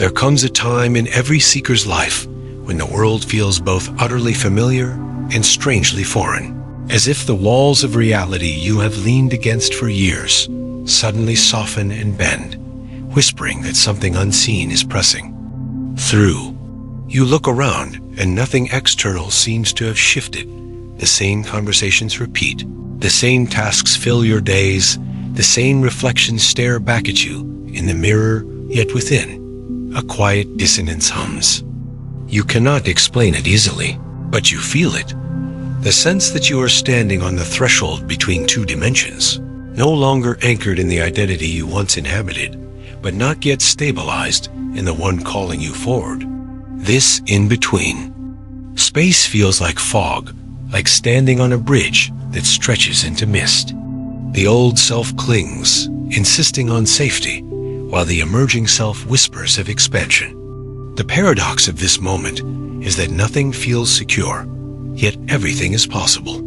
There comes a time in every seeker's life when the world feels both utterly familiar and strangely foreign, as if the walls of reality you have leaned against for years suddenly soften and bend, whispering that something unseen is pressing through. You look around and nothing external seems to have shifted. The same conversations repeat, the same tasks fill your days, the same reflections stare back at you in the mirror, yet within, a quiet dissonance hums. You cannot explain it easily, but you feel it. The sense that you are standing on the threshold between two dimensions, no longer anchored in the identity you once inhabited, but not yet stabilized in the one calling you forward. This in-between. Space feels like fog, like standing on a bridge that stretches into mist. The old self clings, insisting on safety, while the emerging self whispers of expansion. The paradox of this moment is that nothing feels secure, yet everything is possible.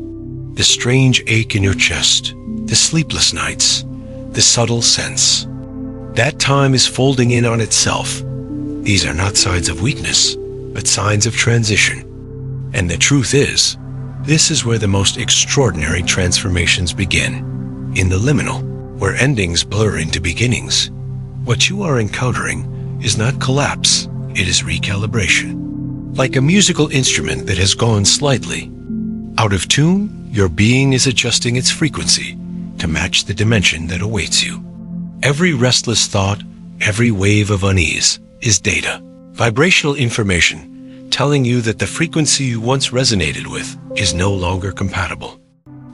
The strange ache in your chest, the sleepless nights, the subtle sense that time is folding in on itself. These are not signs of weakness, but signs of transition. And the truth is, this is where the most extraordinary transformations begin, in the liminal, where endings blur into beginnings. What you are encountering is not collapse, it is recalibration. Like a musical instrument that has gone slightly out of tune, your being is adjusting its frequency to match the dimension that awaits you. Every restless thought, every wave of unease is data, vibrational information telling you that the frequency you once resonated with is no longer compatible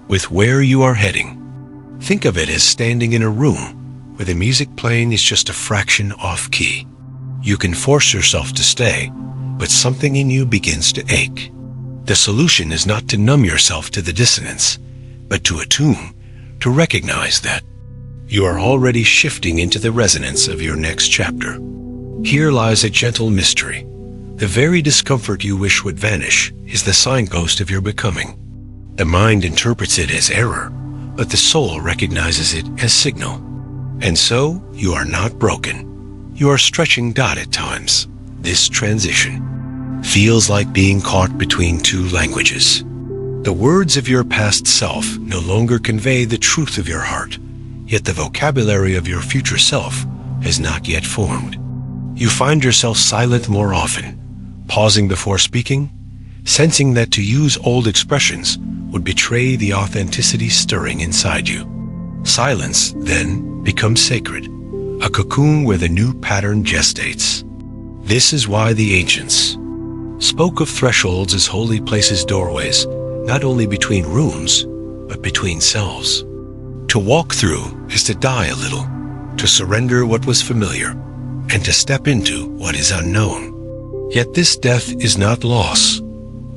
with where you are heading. Think of it as standing in a room where the music playing is just a fraction off key. You can force yourself to stay, but something in you begins to ache. The solution is not to numb yourself to the dissonance, but to attune, to recognize that you are already shifting into the resonance of your next chapter. Here lies a gentle mystery. The very discomfort you wish would vanish is the signpost of your becoming. The mind interprets it as error, but the soul recognizes it as signal. And so, you are not broken. You are stretching dot at times. This transition feels like being caught between two languages. The words of your past self no longer convey the truth of your heart, yet the vocabulary of your future self has not yet formed. You find yourself silent more often, pausing before speaking, sensing that to use old expressions would betray the authenticity stirring inside you. Silence, then, becomes sacred, a cocoon where the new pattern gestates. This is why the ancients spoke of thresholds as holy places, doorways, not only between rooms, but between selves. To walk through is to die a little, to surrender what was familiar, and to step into what is unknown. Yet this death is not loss.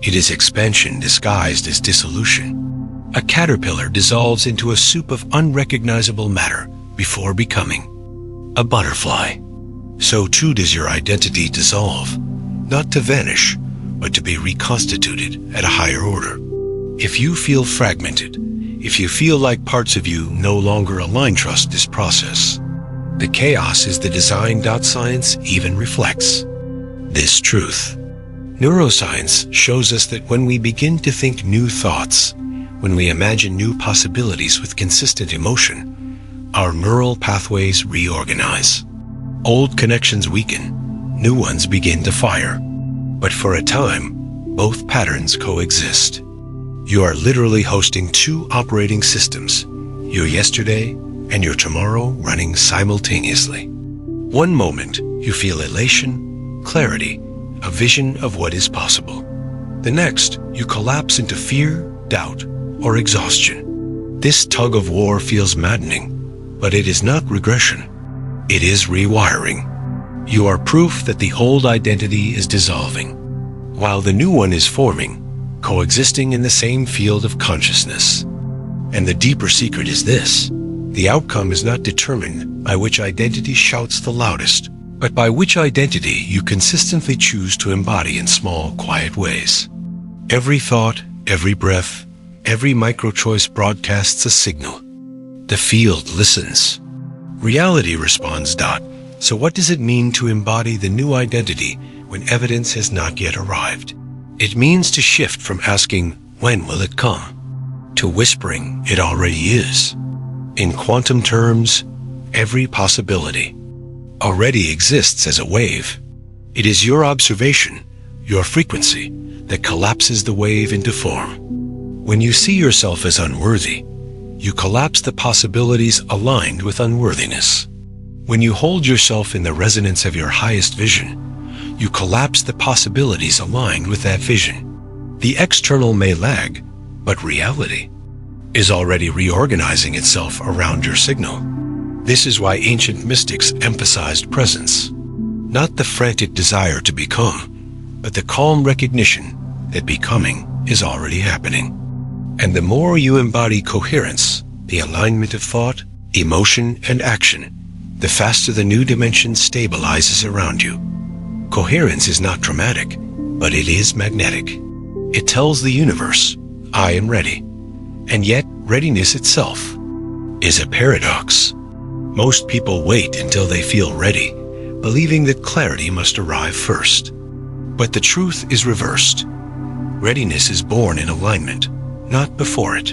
It is expansion disguised as dissolution. A caterpillar dissolves into a soup of unrecognizable matter before becoming a butterfly. So too does your identity dissolve, not to vanish, but to be reconstituted at a higher order. If you feel fragmented, if you feel like parts of you no longer align, trust this process. The chaos is the design. Science even reflects this truth. Neuroscience shows us that when we begin to think new thoughts, when we imagine new possibilities with consistent emotion, our neural pathways reorganize. Old connections weaken, new ones begin to fire. But for a time, both patterns coexist. You are literally hosting two operating systems, your yesterday and your tomorrow running simultaneously. One moment, you feel elation, clarity, a vision of what is possible. The next, you collapse into fear, doubt, or exhaustion. This tug of war feels maddening, but it is not regression. It is rewiring. You are proof that the old identity is dissolving, while the new one is forming, coexisting in the same field of consciousness. And the deeper secret is this: the outcome is not determined by which identity shouts the loudest, but by which identity you consistently choose to embody in small, quiet ways. Every thought, every breath, every micro-choice broadcasts a signal. The field listens. Reality responds. So what does it mean to embody the new identity when evidence has not yet arrived? It means to shift from asking, when will it come, to whispering, it already is. In quantum terms, every possibility already exists as a wave. It is your observation, your frequency, that collapses the wave into form. When you see yourself as unworthy, you collapse the possibilities aligned with unworthiness. When you hold yourself in the resonance of your highest vision, you collapse the possibilities aligned with that vision. The external may lag, but reality is already reorganizing itself around your signal. This is why ancient mystics emphasized presence, not the frantic desire to become, but the calm recognition that becoming is already happening. And the more you embody coherence, the alignment of thought, emotion, and action, the faster the new dimension stabilizes around you. Coherence is not dramatic, but it is magnetic. It tells the universe, I am ready. And yet, readiness itself is a paradox. Most people wait until they feel ready, believing that clarity must arrive first. But the truth is reversed. Readiness is born in alignment, not before it.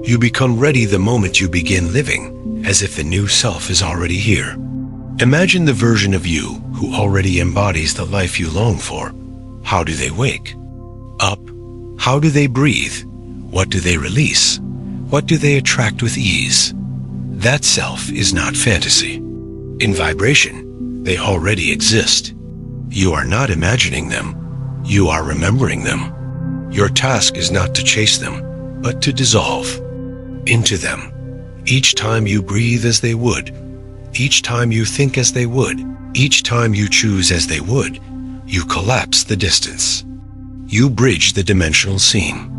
You become ready the moment you begin living as if the new self is already here. Imagine the version of you who already embodies the life you long for. How do they wake up? How do they breathe? What do they release? What do they attract with ease? That self is not fantasy. In vibration, they already exist. You are not imagining them. You are remembering them. Your task is not to chase them, but to dissolve into them. Each time you breathe as they would, each time you think as they would, each time you choose as they would, you collapse the distance. You bridge the dimensional seam.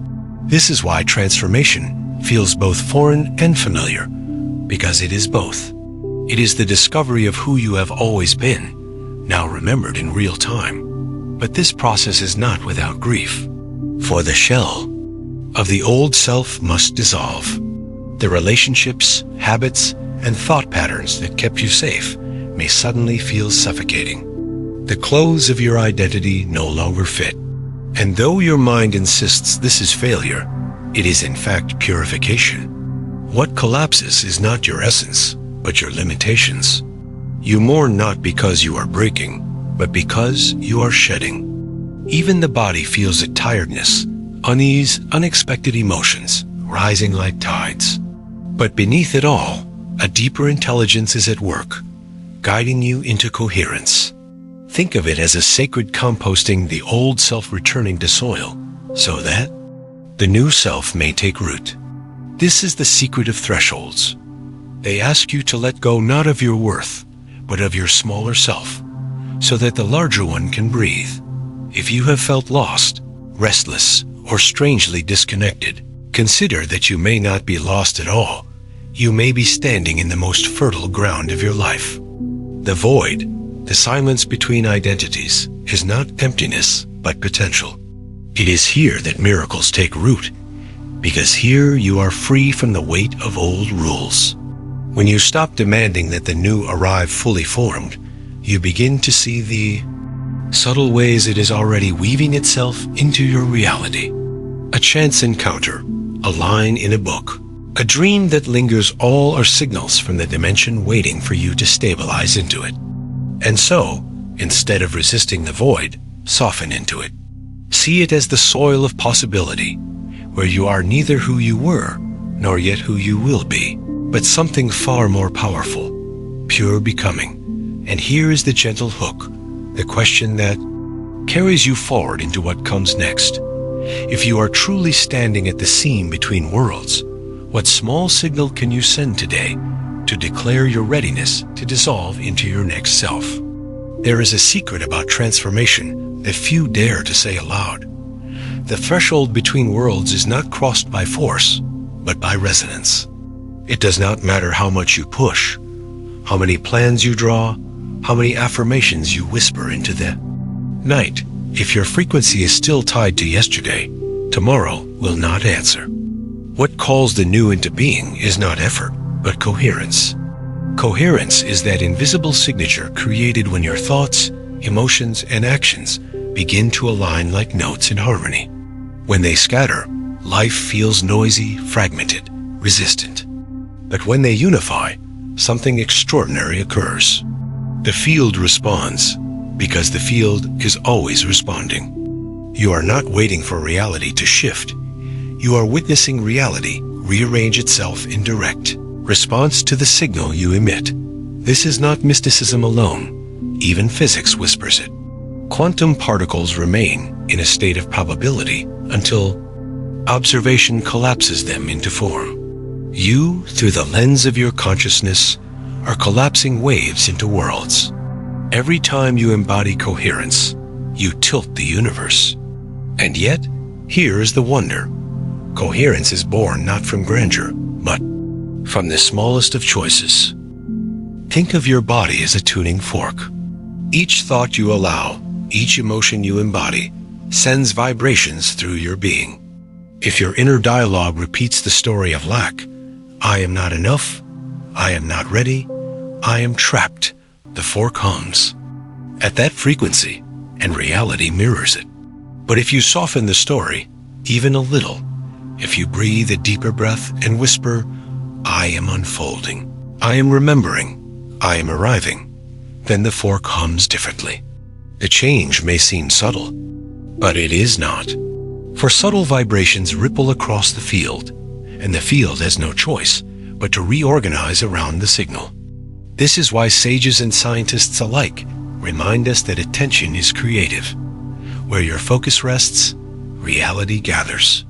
This is why transformation feels both foreign and familiar, because it is both. It is the discovery of who you have always been, now remembered in real time. But this process is not without grief, for the shell of the old self must dissolve. The relationships, habits, and thought patterns that kept you safe may suddenly feel suffocating. The clothes of your identity no longer fit. And though your mind insists this is failure, it is in fact purification. What collapses is not your essence, but your limitations. You mourn not because you are breaking, but because you are shedding. Even the body feels a tiredness, unease, unexpected emotions, rising like tides. But beneath it all, a deeper intelligence is at work, guiding you into coherence. Think of it as a sacred composting, the old self returning to soil, so that the new self may take root. This is the secret of thresholds. They ask you to let go not of your worth, but of your smaller self, so that the larger one can breathe. If you have felt lost, restless, or strangely disconnected, consider that you may not be lost at all. You may be standing in the most fertile ground of your life. The void, the silence between identities, is not emptiness, but potential. It is here that miracles take root, because here you are free from the weight of old rules. When you stop demanding that the new arrive fully formed, you begin to see the subtle ways it is already weaving itself into your reality. A chance encounter, a line in a book, a dream that lingers, all are signals from the dimension waiting for you to stabilize into it. And so, instead of resisting the void, soften into it. See it as the soil of possibility, where you are neither who you were, nor yet who you will be, but something far more powerful, pure becoming. And here is the gentle hook, the question that carries you forward into what comes next. If you are truly standing at the seam between worlds, what small signal can you send today to declare your readiness to dissolve into your next self? There is a secret about transformation that few dare to say aloud. The threshold between worlds is not crossed by force, but by resonance. It does not matter how much you push, how many plans you draw, how many affirmations you whisper into the night. If your frequency is still tied to yesterday, tomorrow will not answer. What calls the new into being is not effort, but coherence. Coherence is that invisible signature created when your thoughts, emotions, and actions begin to align like notes in harmony. When they scatter, life feels noisy, fragmented, resistant. But when they unify, something extraordinary occurs. The field responds, because the field is always responding. You are not waiting for reality to shift. You are witnessing reality rearrange itself in direct response to the signal you emit. This is not mysticism alone. Even physics whispers it. Quantum particles remain in a state of probability until observation collapses them into form. You, through the lens of your consciousness, are collapsing waves into worlds. Every time you embody coherence, you tilt the universe. And yet, here is the wonder. Coherence is born not from grandeur, but from the smallest of choices. Think of your body as a tuning fork. Each thought you allow, each emotion you embody, sends vibrations through your being. If your inner dialogue repeats the story of lack, I am not enough, I am not ready, I am trapped, the fork hums. At that frequency, and reality mirrors it. But if you soften the story, even a little, if you breathe a deeper breath and whisper, I am unfolding, I am remembering, I am arriving, then the fork hums differently. The change may seem subtle, but it is not. For subtle vibrations ripple across the field, and the field has no choice but to reorganize around the signal. This is why sages and scientists alike remind us that attention is creative. Where your focus rests, reality gathers.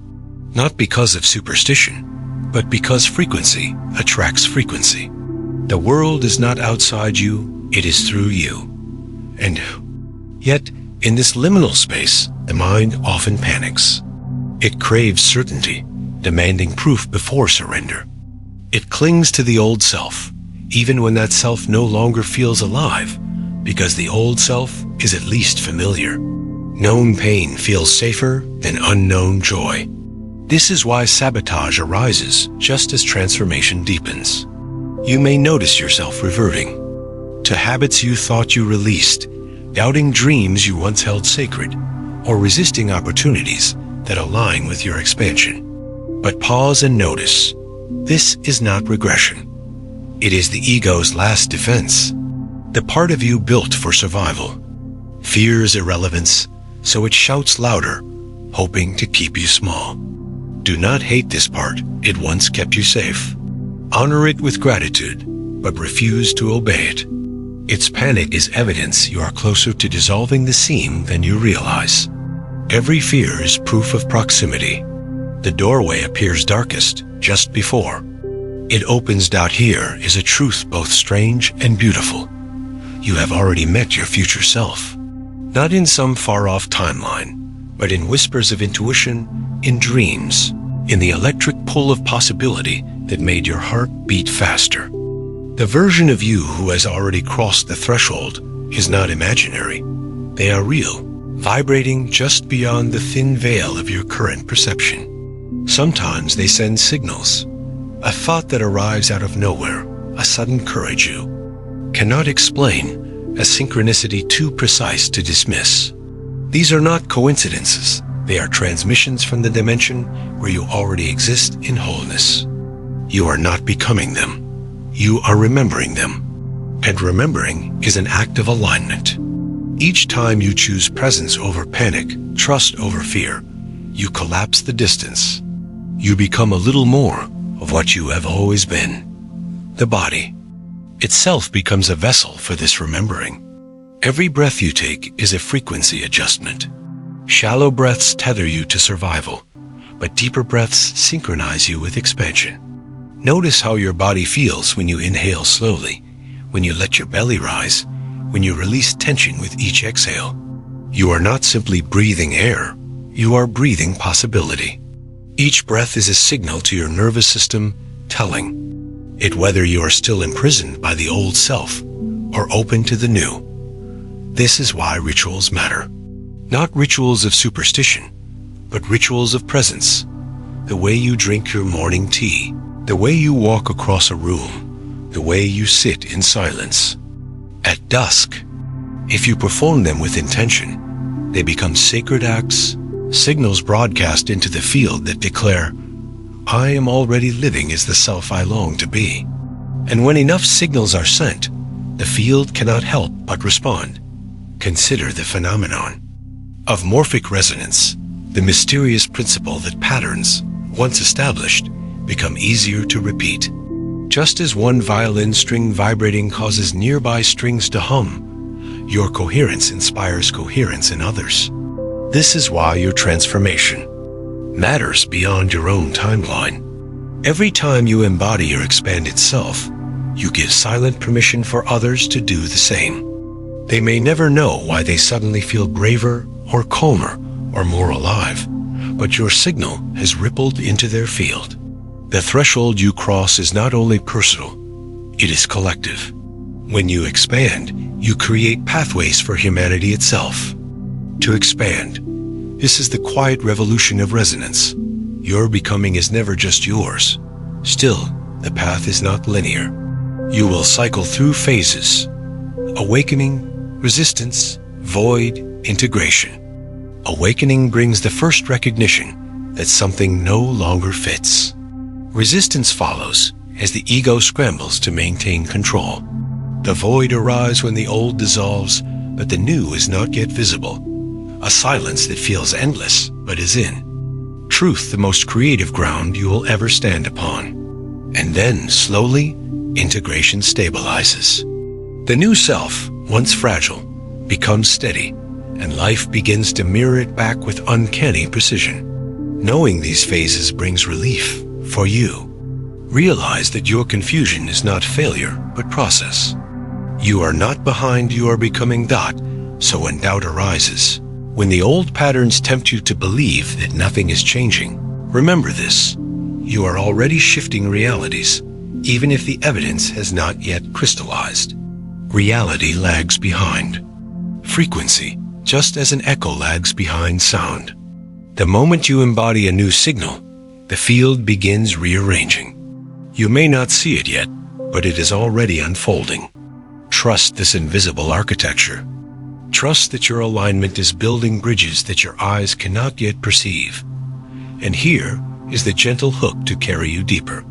Not because of superstition, but because frequency attracts frequency. The world is not outside you, it is through you. And yet, in this liminal space, the mind often panics. It craves certainty, demanding proof before surrender. It clings to the old self, even when that self no longer feels alive, because the old self is at least familiar. Known pain feels safer than unknown joy. This is why sabotage arises just as transformation deepens. You may notice yourself reverting to habits you thought you released, doubting dreams you once held sacred, or resisting opportunities that align with your expansion. But pause and notice. This is not regression. It is the ego's last defense, the part of you built for survival. Fears irrelevance, so it shouts louder, hoping to keep you small. Do not hate this part, it once kept you safe. Honor it with gratitude, but refuse to obey it. Its panic is evidence you are closer to dissolving the seam than you realize. Every fear is proof of proximity. The doorway appears darkest just before. It opens out. Here is a truth both strange and beautiful. You have already met your future self. Not in some far-off timeline, but in whispers of intuition, in dreams, in the electric pull of possibility that made your heart beat faster. The version of you who has already crossed the threshold is not imaginary. They are real, vibrating just beyond the thin veil of your current perception. Sometimes they send signals, a thought that arrives out of nowhere, a sudden courage you cannot explain, a synchronicity too precise to dismiss. These are not coincidences. They are transmissions from the dimension where you already exist in wholeness. You are not becoming them. You are remembering them. And remembering is an act of alignment. Each time you choose presence over panic, trust over fear, you collapse the distance. You become a little more of what you have always been. The body itself becomes a vessel for this remembering. Every breath you take is a frequency adjustment. Shallow breaths tether you to survival, but deeper breaths synchronize you with expansion. Notice how your body feels when you inhale slowly, when you let your belly rise, when you release tension with each exhale. You are not simply breathing air, you are breathing possibility. Each breath is a signal to your nervous system, telling it whether you are still imprisoned by the old self or open to the new. This is why rituals matter. Not rituals of superstition, but rituals of presence. The way you drink your morning tea, the way you walk across a room, the way you sit in silence. At dusk, if you perform them with intention, they become sacred acts, signals broadcast into the field that declare, I am already living as the self I long to be. And when enough signals are sent, the field cannot help but respond. Consider the phenomenon of morphic resonance, the mysterious principle that patterns, once established, become easier to repeat. Just as one violin string vibrating causes nearby strings to hum, your coherence inspires coherence in others. This is why your transformation matters beyond your own timeline. Every time you embody your expanded self, you give silent permission for others to do the same. They may never know why they suddenly feel braver or calmer or more alive, but your signal has rippled into their field. The threshold you cross is not only personal, it is collective. When you expand, you create pathways for humanity itself. To expand, this is the quiet revolution of resonance. Your becoming is never just yours. Still, the path is not linear. You will cycle through phases: awakening, resistance, void, integration. Awakening brings the first recognition that something no longer fits. Resistance follows as the ego scrambles to maintain control. The void arrives when the old dissolves, but the new is not yet visible. A silence that feels endless, but is in. Truth, the most creative ground you will ever stand upon. And then, slowly, integration stabilizes. The new self, once fragile, becomes steady, and life begins to mirror it back with uncanny precision. Knowing these phases brings relief for you. Realize that your confusion is not failure, but process. You are not behind, you are becoming that, so when doubt arises, when the old patterns tempt you to believe that nothing is changing, remember this: you are already shifting realities, even if the evidence has not yet crystallized. Reality lags behind frequency, just as an echo lags behind sound. The moment you embody a new signal, the field begins rearranging. You may not see it yet, but it is already unfolding. Trust this invisible architecture. Trust that your alignment is building bridges that your eyes cannot yet perceive. And here is the gentle hook to carry you deeper.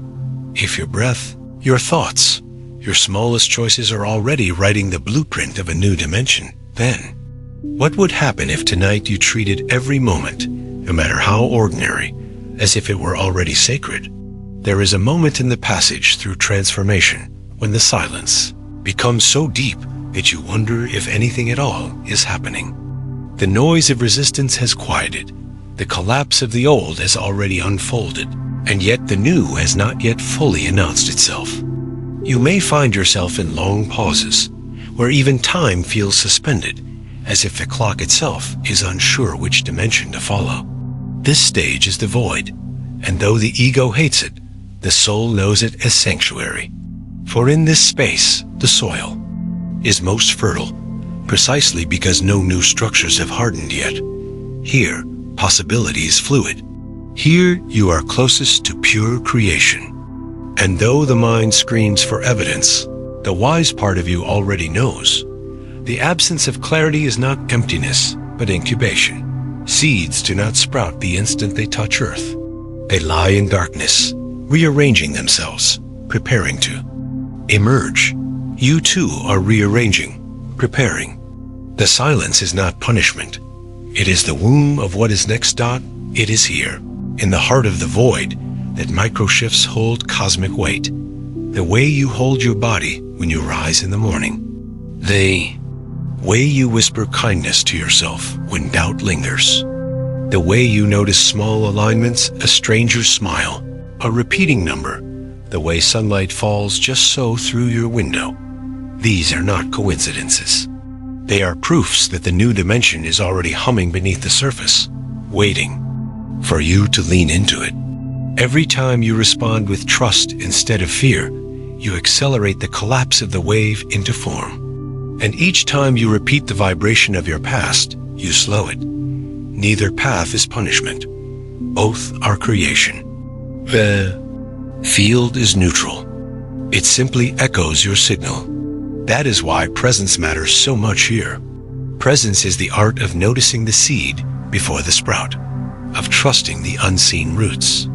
If your breath, your thoughts, your smallest choices are already writing the blueprint of a new dimension, then what would happen if tonight you treated every moment, no matter how ordinary, as if it were already sacred? There is a moment in the passage through transformation when the silence becomes so deep that you wonder if anything at all is happening. The noise of resistance has quieted. The collapse of the old has already unfolded, and yet the new has not yet fully announced itself. You may find yourself in long pauses, where even time feels suspended, as if the clock itself is unsure which dimension to follow. This stage is the void, and though the ego hates it, the soul knows it as sanctuary. For in this space, the soil is most fertile, precisely because no new structures have hardened yet. Here, possibility is fluid. Here, you are closest to pure creation. And though the mind screams for evidence, the wise part of you already knows. The absence of clarity is not emptiness, but incubation. Seeds do not sprout the instant they touch earth. They lie in darkness, rearranging themselves, preparing to emerge. You too are rearranging, preparing. The silence is not punishment. It is the womb of what is next. It is here, in the heart of the void, that microshifts hold cosmic weight. The way you hold your body when you rise in the morning. The way you whisper kindness to yourself when doubt lingers. The way you notice small alignments, a stranger's smile, a repeating number, the way sunlight falls just so through your window. These are not coincidences. They are proofs that the new dimension is already humming beneath the surface, waiting for you to lean into it. Every time you respond with trust instead of fear, you accelerate the collapse of the wave into form. And each time you repeat the vibration of your past, you slow it. Neither path is punishment. Both are creation. The field is neutral. It simply echoes your signal. That is why presence matters so much here. Presence is the art of noticing the seed before the sprout, of trusting the unseen roots.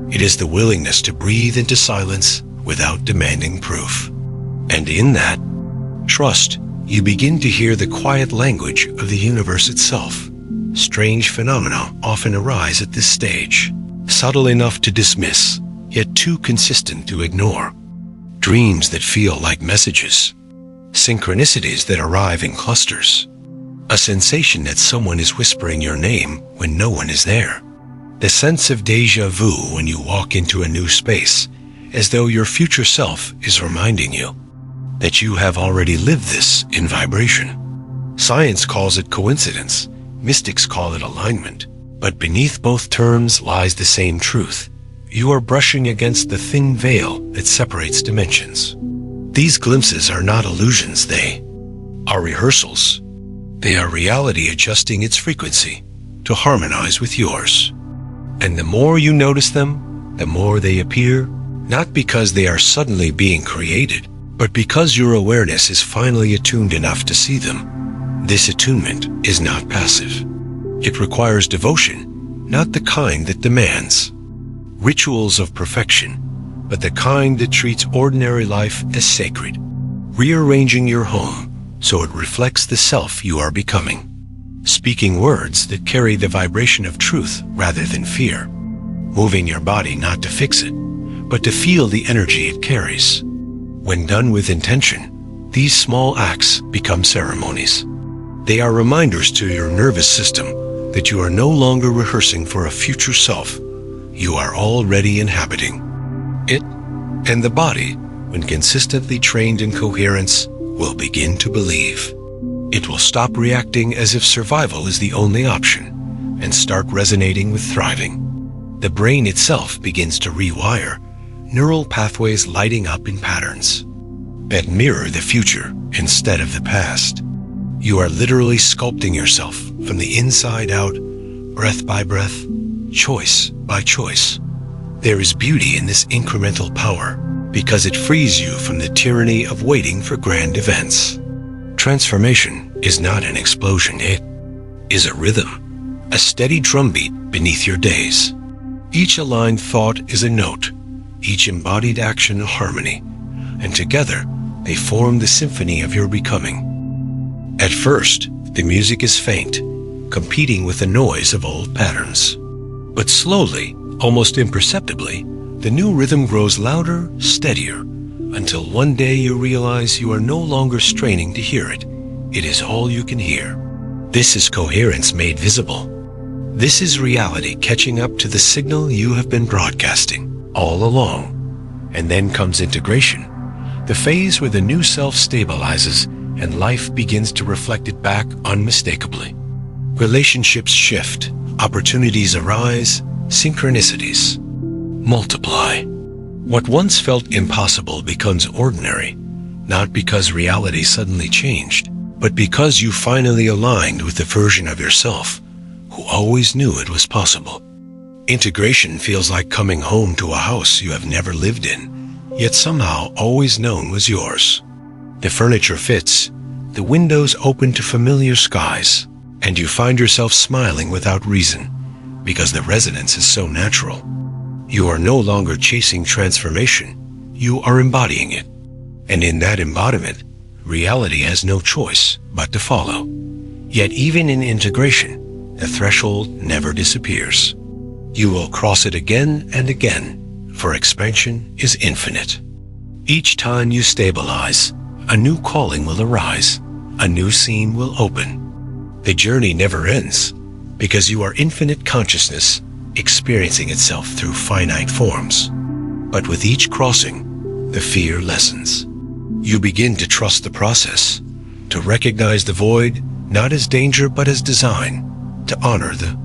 It is the willingness to breathe into silence without demanding proof. And in that trust, you begin to hear the quiet language of the universe itself. Strange phenomena often arise at this stage, subtle enough to dismiss, yet too consistent to ignore. Dreams that feel like messages, synchronicities that arrive in clusters, a sensation that someone is whispering your name when no one is there. The sense of déjà vu when you walk into a new space, as though your future self is reminding you that you have already lived this in vibration. Science calls it coincidence, mystics call it alignment, but beneath both terms lies the same truth. You are brushing against the thin veil that separates dimensions. These glimpses are not illusions, they are rehearsals. They are reality adjusting its frequency to harmonize with yours. And the more you notice them, the more they appear, not because they are suddenly being created, but because your awareness is finally attuned enough to see them. This attunement is not passive. It requires devotion, not the kind that demands rituals of perfection, but the kind that treats ordinary life as sacred, rearranging your home so it reflects the self you are becoming, speaking words that carry the vibration of truth rather than fear, moving your body not to fix it, but to feel the energy it carries. When done with intention, these small acts become ceremonies. They are reminders to your nervous system that you are no longer rehearsing for a future self. You are already inhabiting it, and the body, when consistently trained in coherence, will begin to believe. It will stop reacting as if survival is the only option and start resonating with thriving. The brain itself begins to rewire, neural pathways lighting up in patterns that mirror the future instead of the past. You are literally sculpting yourself from the inside out, breath by breath, choice by choice. There is beauty in this incremental power because it frees you from the tyranny of waiting for grand events. Transformation is not an explosion, it is a rhythm, a steady drumbeat beneath your days. Each aligned thought is a note, each embodied action a harmony, and together they form the symphony of your becoming. At first, the music is faint, competing with the noise of old patterns. But slowly, almost imperceptibly, the new rhythm grows louder, steadier, until one day you realize you are no longer straining to hear it. It is all you can hear. This is coherence made visible. This is reality catching up to the signal you have been broadcasting all along. And then comes integration, the phase where the new self stabilizes and life begins to reflect it back unmistakably. Relationships shift, opportunities arise, synchronicities multiply. What once felt impossible becomes ordinary, not because reality suddenly changed, but because you finally aligned with the version of yourself who always knew it was possible. Integration feels like coming home to a house you have never lived in, yet somehow always known was yours. The furniture fits, the windows open to familiar skies, and you find yourself smiling without reason, because the resonance is so natural. You are no longer chasing transformation, you are embodying it. And in that embodiment, reality has no choice but to follow. Yet even in integration, the threshold never disappears. You will cross it again and again, for expansion is infinite. Each time you stabilize, a new calling will arise, a new scene will open. The journey never ends, because you are infinite consciousness experiencing itself through finite forms. But with each crossing, the fear lessens. You begin to trust the process, to recognize the void not as danger but as design, to honor the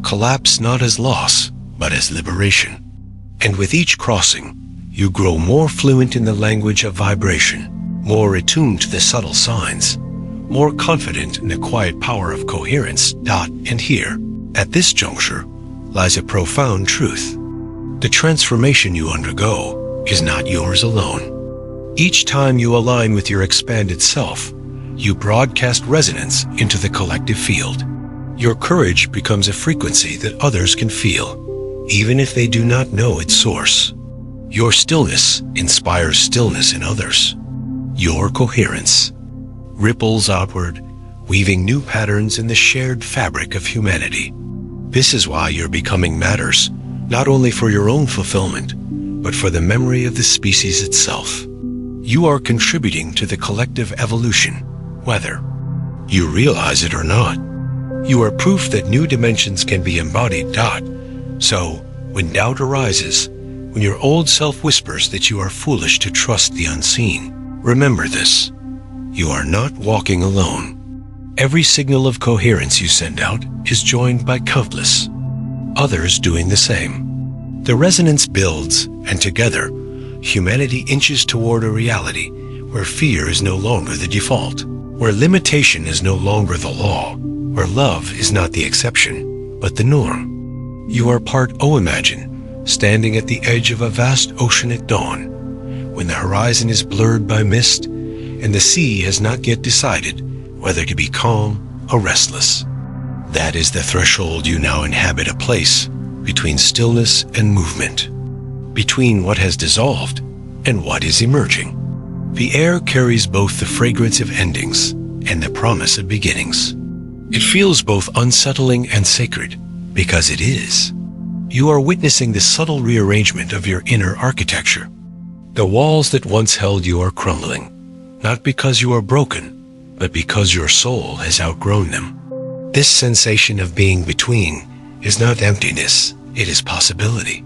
collapse not as loss but as liberation. And with each crossing, you grow more fluent in the language of vibration, more attuned to the subtle signs, more confident in the quiet power of coherence. And here, at this juncture, lies a profound truth. The transformation you undergo is not yours alone. Each time you align with your expanded self, you broadcast resonance into the collective field. Your courage becomes a frequency that others can feel, even if they do not know its source. Your stillness inspires stillness in others. Your coherence ripples outward, weaving new patterns in the shared fabric of humanity. This is why your becoming matters, not only for your own fulfillment, but for the memory of the species itself. You are contributing to the collective evolution, whether you realize it or not. You are proof that new dimensions can be embodied. So, when doubt arises, when your old self whispers that you are foolish to trust the unseen, remember this: you are not walking alone. Every signal of coherence you send out is joined by countless others doing the same. The resonance builds, and together, humanity inches toward a reality where fear is no longer the default, where limitation is no longer the law, where love is not the exception, but the norm. You are part Imagine, standing at the edge of a vast ocean at dawn, when the horizon is blurred by mist, and the sea has not yet decided whether to be calm or restless. That is the threshold you now inhabit, a place between stillness and movement, between what has dissolved and what is emerging. The air carries both the fragrance of endings and the promise of beginnings. It feels both unsettling and sacred, because it is. You are witnessing the subtle rearrangement of your inner architecture. The walls that once held you are crumbling, not because you are broken, but because your soul has outgrown them. This sensation of being between is not emptiness, it is possibility.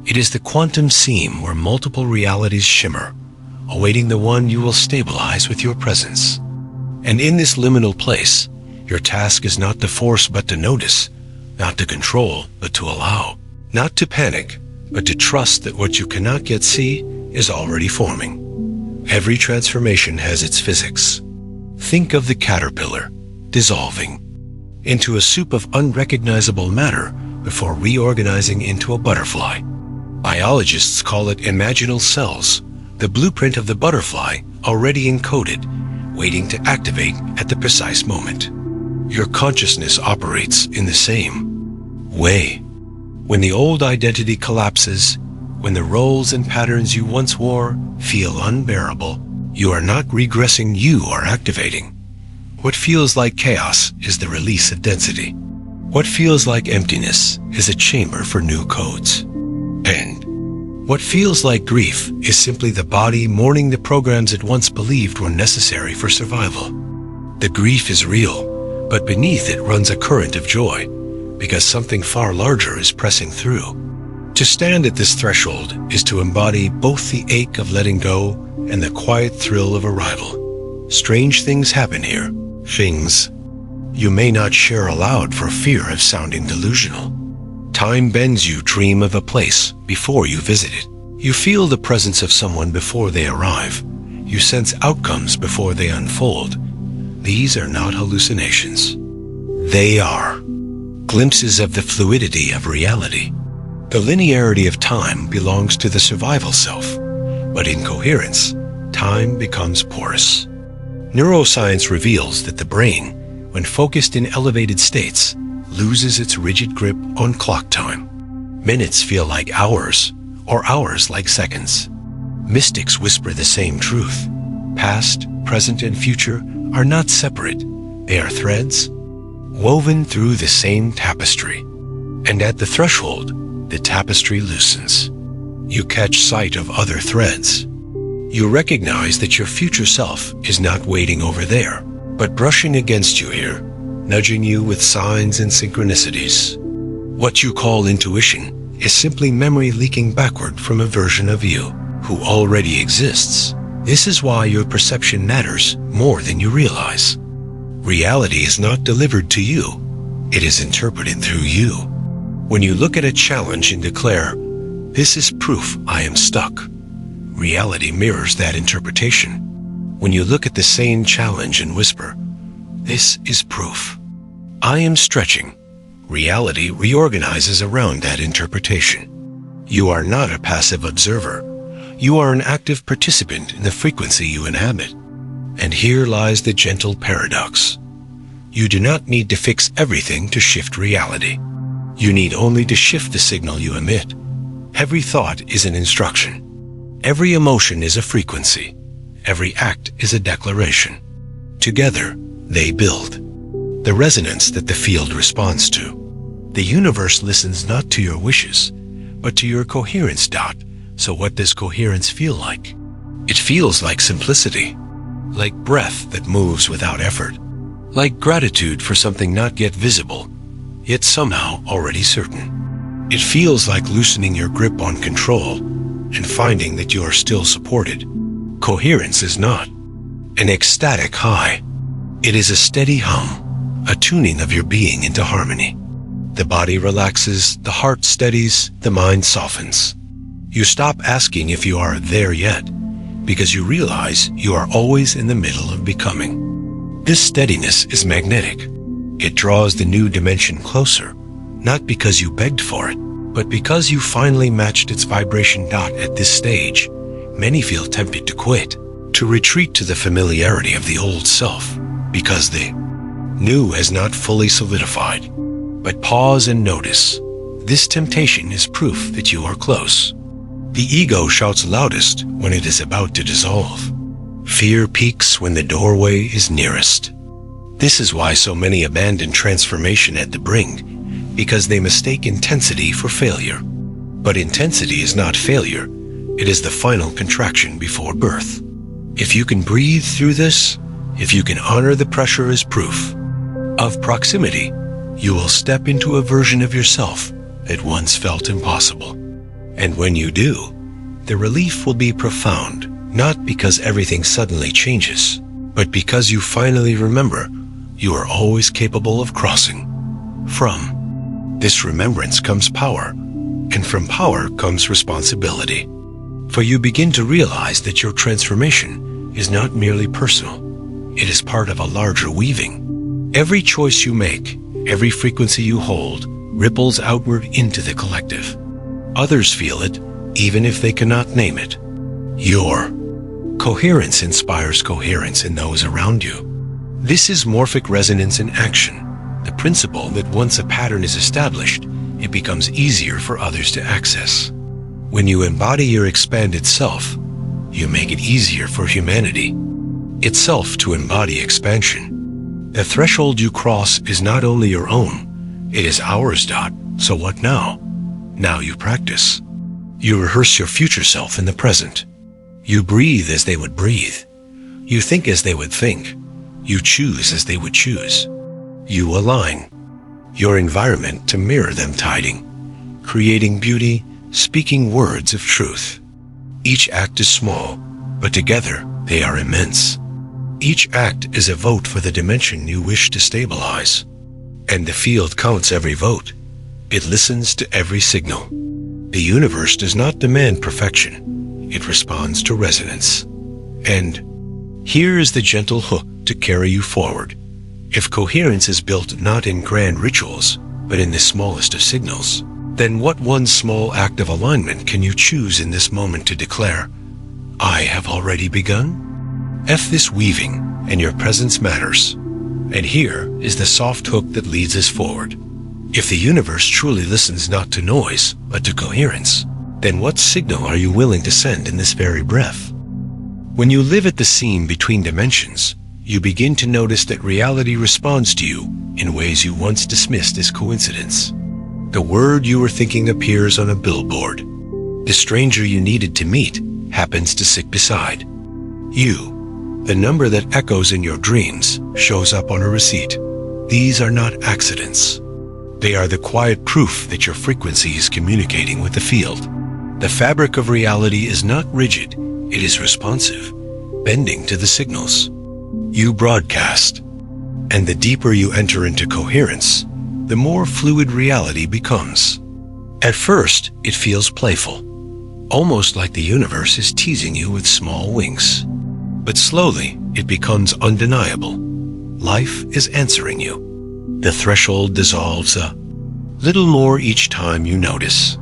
It is the quantum seam where multiple realities shimmer, awaiting the one you will stabilize with your presence. And in this liminal place, your task is not to force but to notice, not to control but to allow, not to panic but to trust that what you cannot yet see is already forming. Every transformation has its physics. Think of the caterpillar dissolving into a soup of unrecognizable matter before reorganizing into a butterfly. Biologists call it imaginal cells, the blueprint of the butterfly already encoded, waiting to activate at the precise moment. Your consciousness operates in the same way. When the old identity collapses, when the roles and patterns you once wore feel unbearable, you are not regressing, you are activating. What feels like chaos is the release of density. What feels like emptiness is a chamber for new codes. And what feels like grief is simply the body mourning the programs it once believed were necessary for survival. The grief is real, but beneath it runs a current of joy, because something far larger is pressing through. To stand at this threshold is to embody both the ache of letting go and the quiet thrill of arrival. Strange things happen here, things you may not share aloud for fear of sounding delusional. Time bends you dream of a place before you visit it. You feel the presence of someone before they arrive. You sense outcomes before they unfold. These are not hallucinations. They are glimpses of the fluidity of reality. The linearity of time belongs to the survival self, but in coherence, time becomes porous. Neuroscience reveals that the brain, when focused in elevated states, loses its rigid grip on clock time. Minutes feel like hours, or hours like seconds. Mystics whisper the same truth. Past, present, and future are not separate. They are threads, woven through the same tapestry. And at the threshold, the tapestry loosens. You catch sight of other threads. You recognize that your future self is not waiting over there, but brushing against you here, nudging you with signs and synchronicities. What you call intuition is simply memory leaking backward from a version of you who already exists. This is why your perception matters more than you realize. Reality is not delivered to you. It is interpreted through you. When you look at a challenge and declare, "This is proof I am stuck," reality mirrors that interpretation. When you look at the same challenge and whisper, "This is proof I am stretching," reality reorganizes around that interpretation. You are not a passive observer. You are an active participant in the frequency you inhabit. And here lies the gentle paradox. You do not need to fix everything to shift reality. You need only to shift the signal you emit. Every thought is an instruction. Every emotion is a frequency. Every act is a declaration. Together, they build the resonance that the field responds to. The universe listens not to your wishes, but to your coherence. So what does coherence feel like? It feels like simplicity, like breath that moves without effort, like gratitude for something not yet visible, yet somehow already certain. It feels like loosening your grip on control and finding that you are still supported. Coherence is not an ecstatic high. It is a steady hum, a tuning of your being into harmony. The body relaxes, the heart steadies, the mind softens. You stop asking if you are there yet, because you realize you are always in the middle of becoming. This steadiness is magnetic. It draws the new dimension closer, not because you begged for it, but because you finally matched its vibration. At this stage, many feel tempted to quit, to retreat to the familiarity of the old self, because the new has not fully solidified. But pause and notice. This temptation is proof that you are close. The ego shouts loudest when it is about to dissolve. Fear peaks when the doorway is nearest. This is why so many abandon transformation at the brink, because they mistake intensity for failure. But intensity is not failure. It is the final contraction before birth. If you can breathe through this, if you can honor the pressure as proof of proximity, you will step into a version of yourself that once felt impossible. And when you do, the relief will be profound, not because everything suddenly changes, but because you finally remember you are always capable of crossing. From this remembrance comes power, and from power comes responsibility. For you begin to realize that your transformation is not merely personal. It is part of a larger weaving. Every choice you make, every frequency you hold, ripples outward into the collective. Others feel it, even if they cannot name it. Your coherence inspires coherence in those around you. This is morphic resonance in action, the principle that once a pattern is established, it becomes easier for others to access. When you embody your expanded self, you make it easier for humanity itself to embody expansion. The threshold you cross is not only your own, it is ours. So what now? Now you practice. You rehearse your future self in the present. You breathe as they would breathe. You think as they would think. You choose as they would choose. You align your environment to mirror them tiding, creating beauty, speaking words of truth. Each act is small, but together they are immense. Each act is a vote for the dimension you wish to stabilize. And the field counts every vote. It listens to every signal. The universe does not demand perfection. It responds to resonance. And here is the gentle hook to carry you forward. If coherence is built not in grand rituals, but in the smallest of signals, then what one small act of alignment can you choose in this moment to declare, I have already begun? F this weaving, and your presence matters. And here is the soft hook that leads us forward. If the universe truly listens not to noise, but to coherence, then what signal are you willing to send in this very breath? When you live at the seam between dimensions, you begin to notice that reality responds to you in ways you once dismissed as coincidence. The word you were thinking appears on a billboard. The stranger you needed to meet happens to sit beside you. The number that echoes in your dreams shows up on a receipt. These are not accidents. They are the quiet proof that your frequency is communicating with the field. The fabric of reality is not rigid, it is responsive, bending to the signals you broadcast. And the deeper you enter into coherence, the more fluid reality becomes. At first, it feels playful, almost like the universe is teasing you with small winks. But slowly, it becomes undeniable. Life is answering you. The threshold dissolves a little more each time you notice.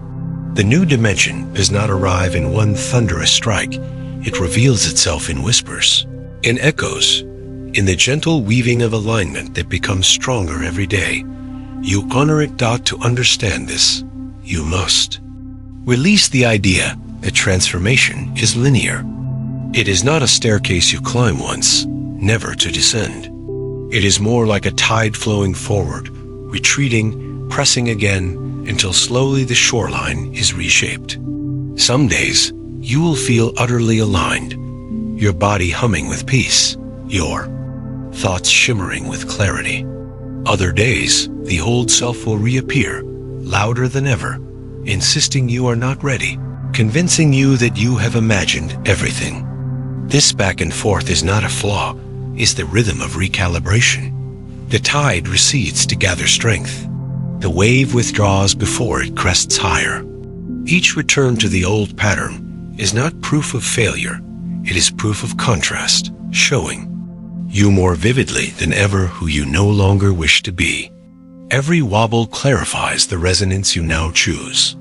The new dimension does not arrive in one thunderous strike. It reveals itself in whispers, in echoes, in the gentle weaving of alignment that becomes stronger every day. You honor it, to understand this. You must. Release the idea that transformation is linear. It is not a staircase you climb once, never to descend. It is more like a tide flowing forward, retreating, pressing again, until slowly the shoreline is reshaped. Some days, you will feel utterly aligned, your body humming with peace, your thoughts shimmering with clarity. Other days, the old self will reappear, louder than ever, insisting you are not ready, convincing you that you have imagined everything. This back and forth is not a flaw, it's the rhythm of recalibration. The tide recedes to gather strength. The wave withdraws before it crests higher. Each return to the old pattern is not proof of failure, it is proof of contrast, showing you more vividly than ever who you no longer wish to be. Every wobble clarifies the resonance you now choose.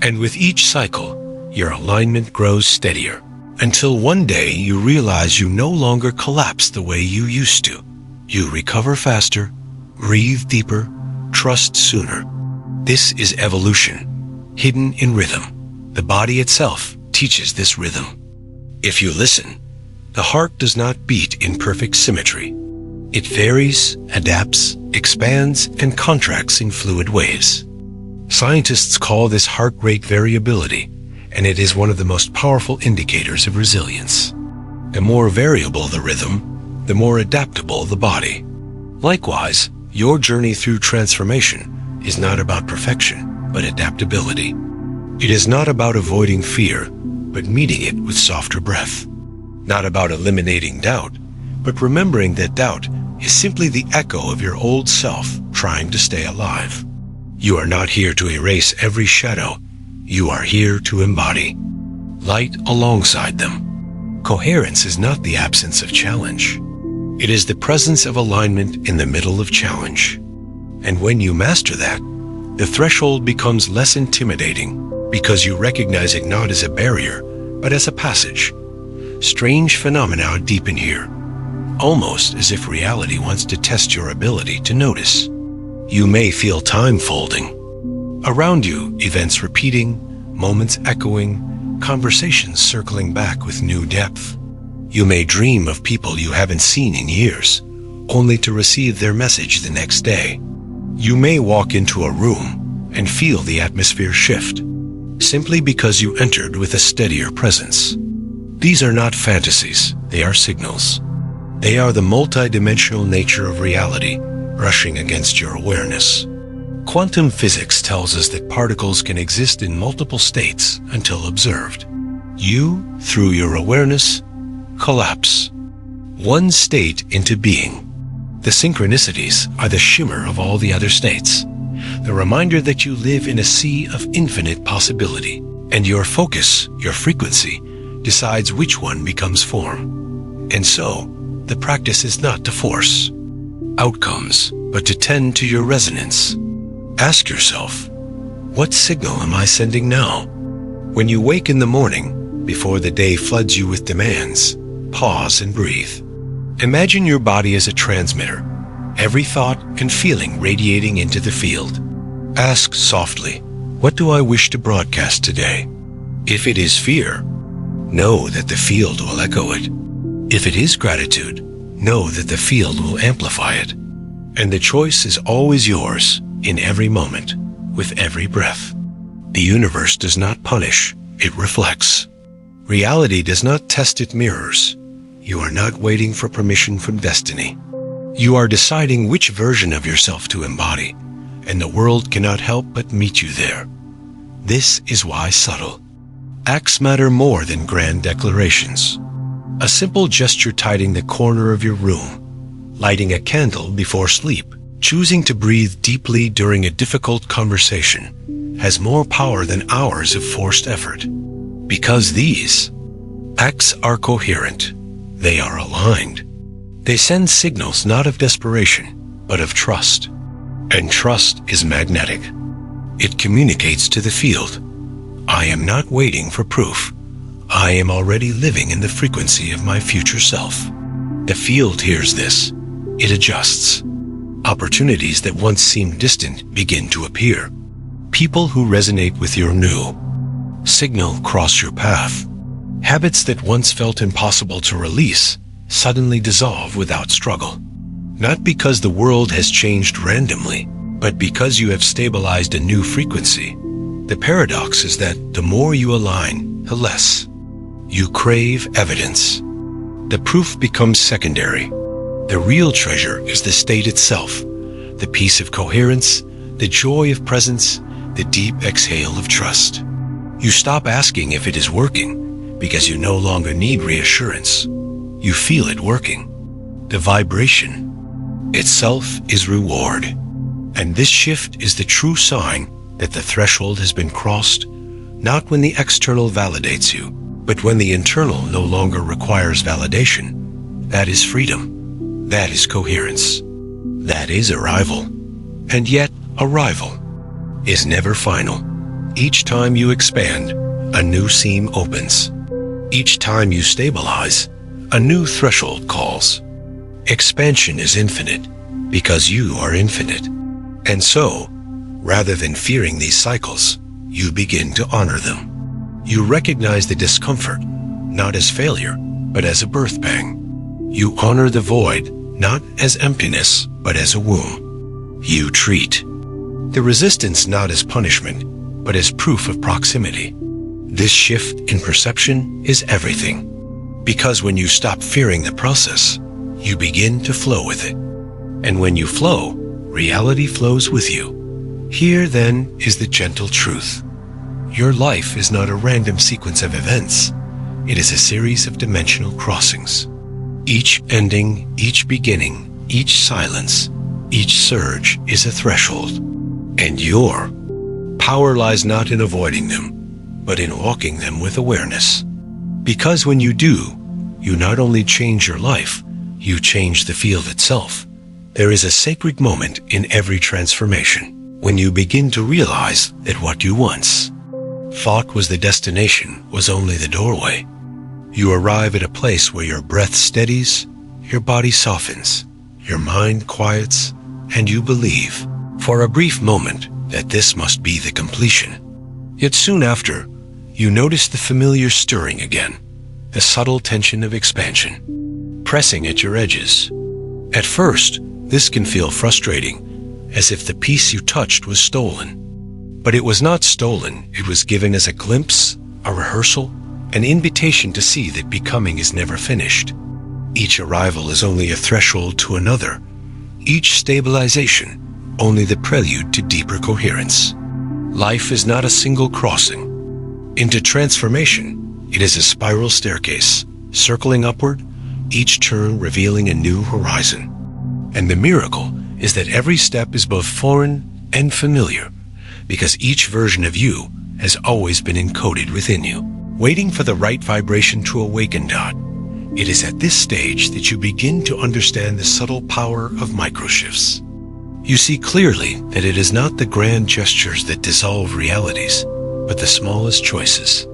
And with each cycle, your alignment grows steadier, until one day you realize you no longer collapse the way you used to. You recover faster, breathe deeper, trust sooner. This is evolution, hidden in rhythm. The body itself teaches this rhythm. If you listen, the heart does not beat in perfect symmetry. It varies, adapts, expands, and contracts in fluid waves. Scientists call this heart rate variability, and it is one of the most powerful indicators of resilience. The more variable the rhythm, the more adaptable the body. Likewise, your journey through transformation is not about perfection, but adaptability. It is not about avoiding fear, but meeting it with softer breath. Not about eliminating doubt, but remembering that doubt is simply the echo of your old self trying to stay alive. You are not here to erase every shadow. You are here to embody light alongside them. Coherence is not the absence of challenge. It is the presence of alignment in the middle of challenge. And when you master that, the threshold becomes less intimidating because you recognize it not as a barrier, but as a passage. Strange phenomena deepen here, almost as if reality wants to test your ability to notice. You may feel time folding. Around you, events repeating, moments echoing, conversations circling back with new depth. You may dream of people you haven't seen in years, only to receive their message the next day. You may walk into a room and feel the atmosphere shift, simply because you entered with a steadier presence. These are not fantasies, they are signals. They are the multidimensional nature of reality rushing against your awareness. Quantum physics tells us that particles can exist in multiple states until observed. You, through your awareness, collapse one state into being. The synchronicities are the shimmer of all the other states, the reminder that you live in a sea of infinite possibility, and your focus, your frequency, decides which one becomes form. And so, the practice is not to force outcomes, but to tend to your resonance. Ask yourself, what signal am I sending now? When you wake in the morning, before the day floods you with demands, pause and breathe. Imagine your body as a transmitter, every thought and feeling radiating into the field. Ask softly, what do I wish to broadcast today? If it is fear, know that the field will echo it. If it is gratitude, know that the field will amplify it. And the choice is always yours, in every moment, with every breath. The universe does not punish, it reflects. Reality does not test its mirrors. You are not waiting for permission from destiny. You are deciding which version of yourself to embody, and the world cannot help but meet you there. This is why subtle acts matter more than grand declarations. A simple gesture tidying the corner of your room, lighting a candle before sleep, choosing to breathe deeply during a difficult conversation has more power than hours of forced effort. Because these acts are coherent, they are aligned. They send signals not of desperation, but of trust. And trust is magnetic. It communicates to the field. I am not waiting for proof. I am already living in the frequency of my future self. The field hears this. It adjusts. Opportunities that once seemed distant begin to appear. People who resonate with your new signal cross your path. Habits that once felt impossible to release suddenly dissolve without struggle. Not because the world has changed randomly, but because you have stabilized a new frequency. The paradox is that the more you align, the less you crave evidence. The proof becomes secondary. The real treasure is the state itself, the peace of coherence, the joy of presence, the deep exhale of trust. You stop asking if it is working because you no longer need reassurance. You feel it working. The vibration itself is reward. And this shift is the true sign that the threshold has been crossed, not when the external validates you, but when the internal no longer requires validation. That is freedom. That is coherence. That is arrival. And yet, arrival is never final. Each time you expand, a new seam opens. Each time you stabilize, a new threshold calls. Expansion is infinite because you are infinite. And so, rather than fearing these cycles, you begin to honor them. You recognize the discomfort, not as failure, but as a birth pang. You honor the void, not as emptiness, but as a womb. You treat the resistance not as punishment, but as proof of proximity. This shift in perception is everything. Because when you stop fearing the process, you begin to flow with it. And when you flow, reality flows with you. Here, then, is the gentle truth. Your life is not a random sequence of events. It is a series of dimensional crossings. Each ending, each beginning, each silence, each surge is a threshold. And your power lies not in avoiding them, but in walking them with awareness. Because when you do, you not only change your life, you change the field itself. There is a sacred moment in every transformation when you begin to realize that what you once thought was the destination was only the doorway. You arrive at a place where your breath steadies, your body softens, your mind quiets, and you believe, for a brief moment, that this must be the completion. Yet soon after, you notice the familiar stirring again, the subtle tension of expansion, pressing at your edges. At first, this can feel frustrating, as if the piece you touched was stolen. But it was not stolen, it was given as a glimpse, a rehearsal, an invitation to see that becoming is never finished. Each arrival is only a threshold to another. Each stabilization, only the prelude to deeper coherence. Life is not a single crossing. Into transformation, it is a spiral staircase, circling upward, each turn revealing a new horizon. And the miracle is that every step is both foreign and familiar, because each version of you has always been encoded within you, waiting for the right vibration to awaken. It is at this stage that you begin to understand the subtle power of microshifts. You see clearly that it is not the grand gestures that dissolve realities, but the smallest choices.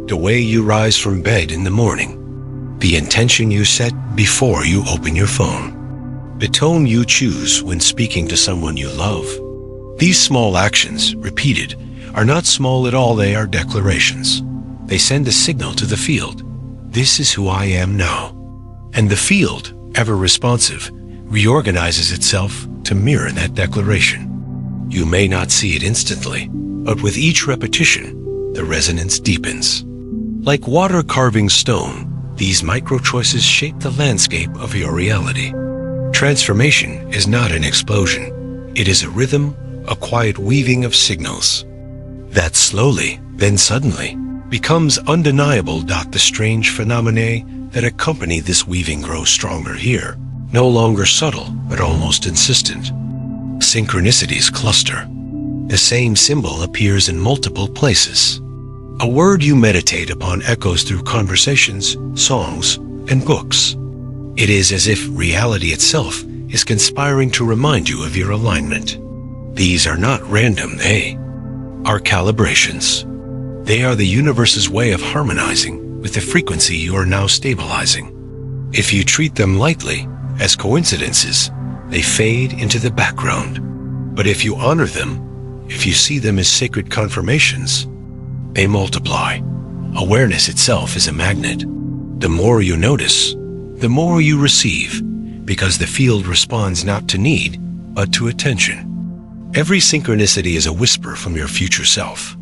The way you rise from bed in the morning, the intention you set before you open your phone, the tone you choose when speaking to someone you love. These small actions, repeated, are not small at all, they are declarations. They send a signal to the field. This is who I am now. And the field, ever responsive, reorganizes itself to mirror that declaration. You may not see it instantly, but with each repetition, the resonance deepens. Like water carving stone, these micro-choices shape the landscape of your reality. Transformation is not an explosion. It is a rhythm, a quiet weaving of signals that slowly, then suddenly, becomes undeniable. The strange phenomena that accompany this weaving grow stronger here, no longer subtle, but almost insistent. Synchronicities cluster. The same symbol appears in multiple places. A word you meditate upon echoes through conversations, songs, and books. It is as if reality itself is conspiring to remind you of your alignment. These are not random, they are calibrations. They are the universe's way of harmonizing with the frequency you are now stabilizing. If you treat them lightly, as coincidences, they fade into the background. But if you honor them, if you see them as sacred confirmations, they multiply. Awareness itself is a magnet. The more you notice, the more you receive, because the field responds not to need, but to attention. Every synchronicity is a whisper from your future self.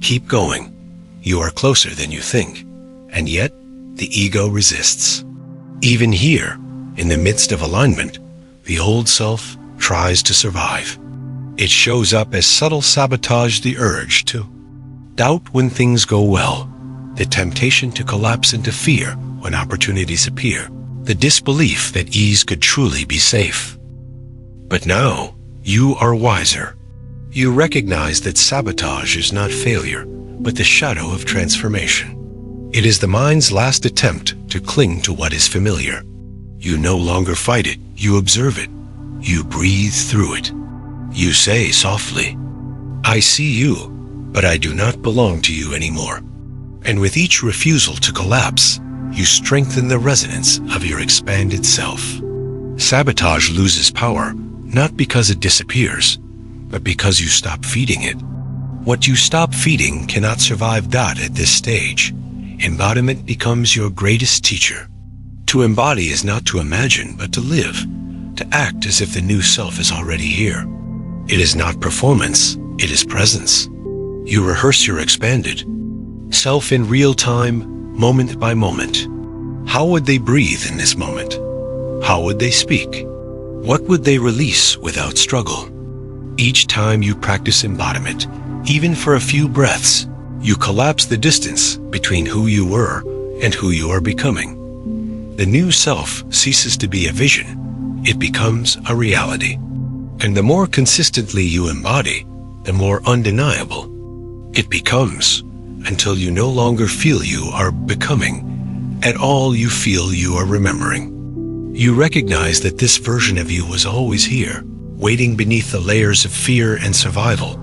Keep going. You are closer than you think, and yet the ego resists. Even here, in the midst of alignment, the old self tries to survive. It shows up as subtle sabotage, the urge to doubt when things go well, the temptation to collapse into fear when opportunities appear, the disbelief that ease could truly be safe. But now, you are wiser. You recognize that sabotage is not failure, but the shadow of transformation. It is the mind's last attempt to cling to what is familiar. You no longer fight it, you observe it. You breathe through it. You say softly, "I see you, but I do not belong to you anymore." And with each refusal to collapse, you strengthen the resonance of your expanded self. Sabotage loses power, not because it disappears, but because you stop feeding it. What you stop feeding cannot survive that at this stage. Embodiment becomes your greatest teacher. To embody is not to imagine, but to live, to act as if the new self is already here. It is not performance, it is presence. You rehearse your expanded self in real time, moment by moment. How would they breathe in this moment? How would they speak? What would they release without struggle? Each time you practice embodiment, even for a few breaths, you collapse the distance between who you were and who you are becoming. The new self ceases to be a vision. It becomes a reality. And the more consistently you embody, the more undeniable it becomes, until you no longer feel you are becoming. At all you feel you are remembering. You recognize that this version of you was always here, waiting beneath the layers of fear and survival,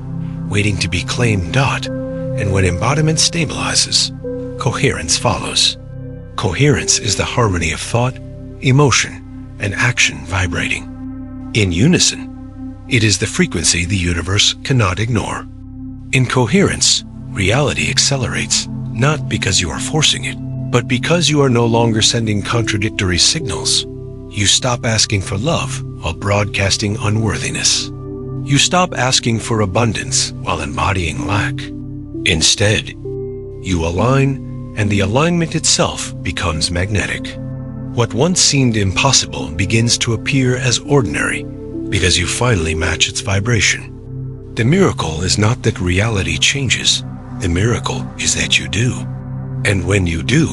waiting to be claimed. And when embodiment stabilizes, coherence follows. Coherence is the harmony of thought, emotion, and action vibrating. In unison, it is the frequency the universe cannot ignore. In coherence, reality accelerates, not because you are forcing it, but because you are no longer sending contradictory signals. You stop asking for love while broadcasting unworthiness. You stop asking for abundance while embodying lack. Instead, you align, and the alignment itself becomes magnetic. What once seemed impossible begins to appear as ordinary because you finally match its vibration. The miracle is not that reality changes. The miracle is that you do. And when you do,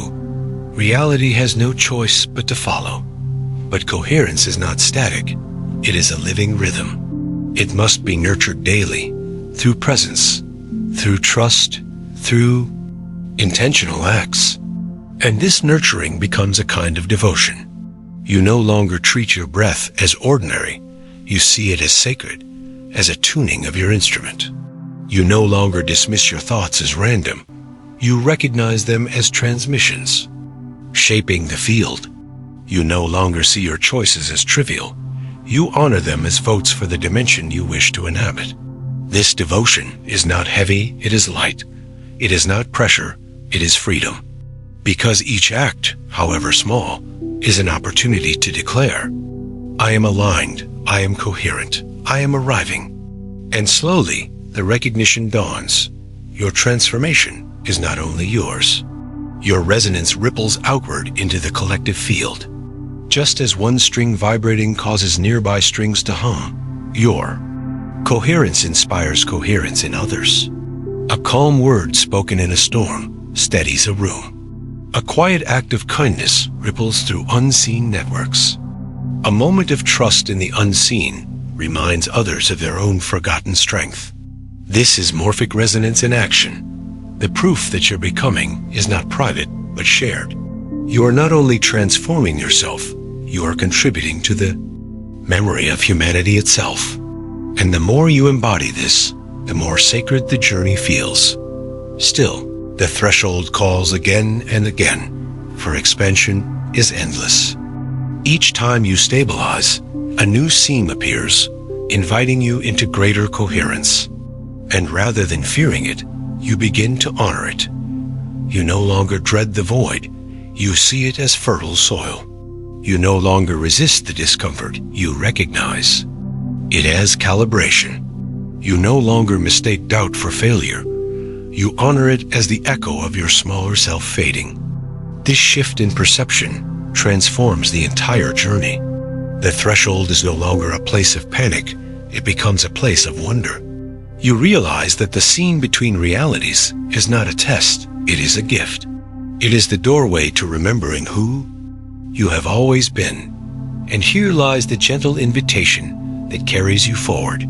reality has no choice but to follow. But coherence is not static. It is a living rhythm. It must be nurtured daily, through presence, through trust, through intentional acts. And this nurturing becomes a kind of devotion. You no longer treat your breath as ordinary. You see it as sacred, as a tuning of your instrument. You no longer dismiss your thoughts as random. You recognize them as transmissions, shaping the field. You no longer see your choices as trivial. You honor them as votes for the dimension you wish to inhabit. This devotion is not heavy, it is light. It is not pressure, it is freedom. Because each act, however small, is an opportunity to declare, I am aligned, I am coherent, I am arriving. And slowly, the recognition dawns. Your transformation is not only yours. Your resonance ripples outward into the collective field. Just as one string vibrating causes nearby strings to hum, your coherence inspires coherence in others. A calm word spoken in a storm steadies a room. A quiet act of kindness ripples through unseen networks. A moment of trust in the unseen reminds others of their own forgotten strength. This is morphic resonance in action. The proof that your becoming is not private, but shared. You are not only transforming yourself, you are contributing to the memory of humanity itself. And the more you embody this, the more sacred the journey feels. Still, The threshold calls again and again, for expansion is endless. Each time you stabilize, a new seam appears, inviting you into greater coherence. And rather than fearing it, you begin to honor it. You no longer dread the void, you see it as fertile soil. You no longer resist the discomfort, you recognize it as calibration. You no longer mistake doubt for failure. You honor it as the echo of your smaller self fading. This shift in perception transforms the entire journey. The threshold is no longer a place of panic, it becomes a place of wonder. You realize that the scene between realities is not a test, it is a gift. It is the doorway to remembering who you have always been. And here lies the gentle invitation that carries you forward.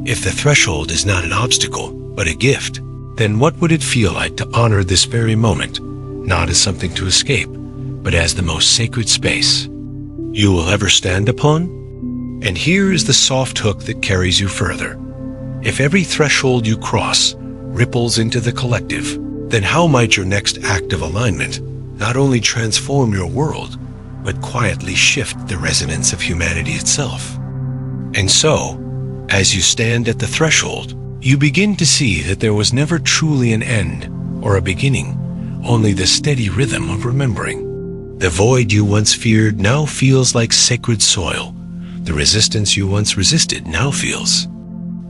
If the threshold is not an obstacle, but a gift, then what would it feel like to honor this very moment, not as something to escape, but as the most sacred space you will ever stand upon? And here is the soft hook that carries you further. If every threshold you cross ripples into the collective, then how might your next act of alignment not only transform your world, but quietly shift the resonance of humanity itself? And so, as you stand at the threshold, you begin to see that there was never truly an end or a beginning, only the steady rhythm of remembering. The void you once feared now feels like sacred soil. The resistance you once resisted now feels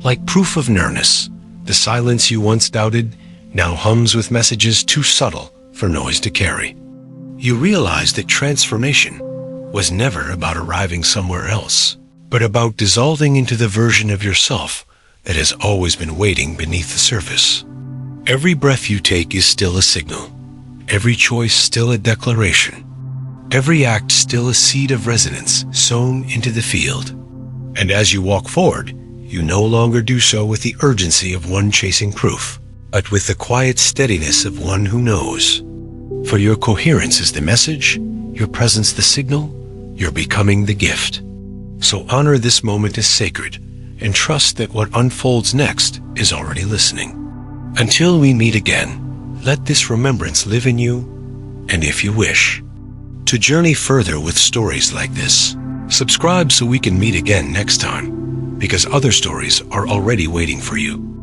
like proof of nearness. The silence you once doubted now hums with messages too subtle for noise to carry. You realize that transformation was never about arriving somewhere else, but about dissolving into the version of yourself that has always been waiting beneath the surface. Every breath you take is still a signal, every choice still a declaration, every act still a seed of resonance sown into the field. And as you walk forward, you no longer do so with the urgency of one chasing proof, but with the quiet steadiness of one who knows. For your coherence is the message, your presence the signal, your becoming the gift. So honor this moment as sacred, and trust that what unfolds next is already listening. Until we meet again, let this remembrance live in you, and if you wish, to journey further with stories like this, subscribe so we can meet again next time, because other stories are already waiting for you.